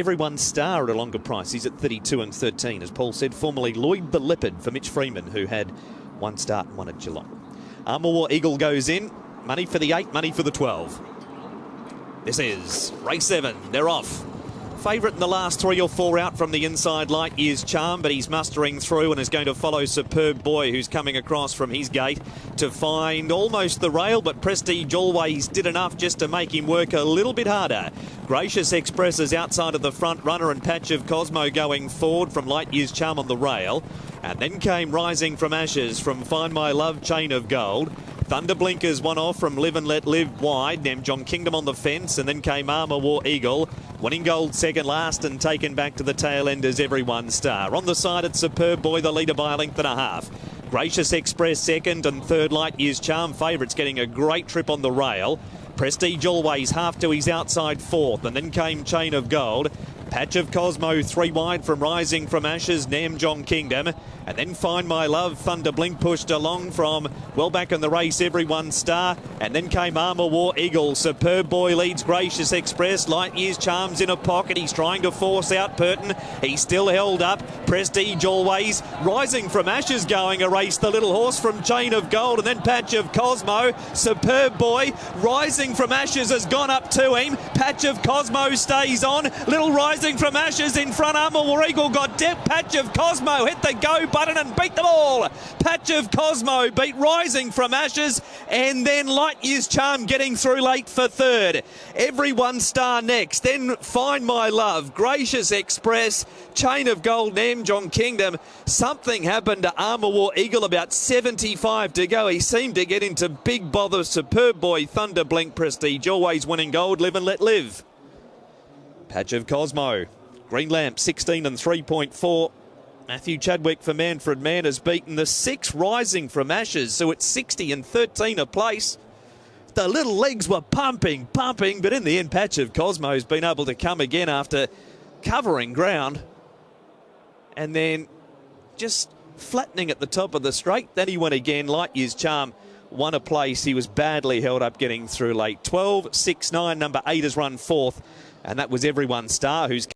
Everyone Star at a longer price. He's at 32 and 13, as Paul said. Formerly Lloyd the Leopard for Mitch Freeman, who had one start and one at Geelong. Armour War Eagle goes in. Money for the 8, money for the 12. This is race 7. They're off. Favourite in the last 3 or 4 out from the inside, Light Years Charm, but he's mustering through and is going to follow Superb Boy, who's coming across from his gate to find almost the rail, but Prestige always did enough just to make him work a little bit harder. Gracious Express is outside of the front runner, and Patch of Cosmo going forward from Light Years Charm on the rail. And then came Rising from Ashes from Find My Love, Chain of Gold. Thunder Blinkers one off from Live and Let Live wide. Then John Kingdom on the fence, and then came Armour War Eagle. Winning gold second last and taken back to the tail end as Everyone Star. On the side it's Superb Boy, the leader by a length and a half. Gracious Express second, and third Light Years Charm favourites getting a great trip on the rail. Prestige always half to his outside fourth, and then came Chain of Gold. Patch of Cosmo 3 wide from Rising from Ashes, Nam John Kingdom. And then Find My Love, Thunder Blink pushed along from well back in the race, Everyone Star. And then came Armour War Eagle. Superb Boy leads Gracious Express. Light Years Charms in a pocket. He's trying to force out Purton. He's still held up. Prestige always. Rising from Ashes going a race. The little horse from Chain of Gold. And then Patch of Cosmo. Superb Boy. Rising from Ashes has gone up to him. Patch of Cosmo stays on. Little Rising from Ashes in front. Armour War Eagle got depth. Patch of Cosmo hit the go button and beat them all. Patch of Cosmo beat Rising from Ashes, and then Light Years Charm getting through late for third. Everyone Star next, then Find My Love, Gracious Express, Chain of Gold, Nam John Kingdom. Something happened to Armour War Eagle, about 75 to go. He seemed to get into big bother. Superb Boy, Thunder Blink, Prestige always winning gold, Live and Let Live. Patch of Cosmo, Green Lamp 16 and 3.4. Matthew Chadwick for Manfred Mann has beaten the 6 Rising from Ashes, so it's 60 and 13 a place. The little legs were pumping, but in the end, Patch of Cosmo has been able to come again after covering ground and then just flattening at the top of the straight. Then he went again. Light Years Charm won a place. He was badly held up getting through late. 12, 6, 9, number 8 has run fourth, and that was Everyone Star, who's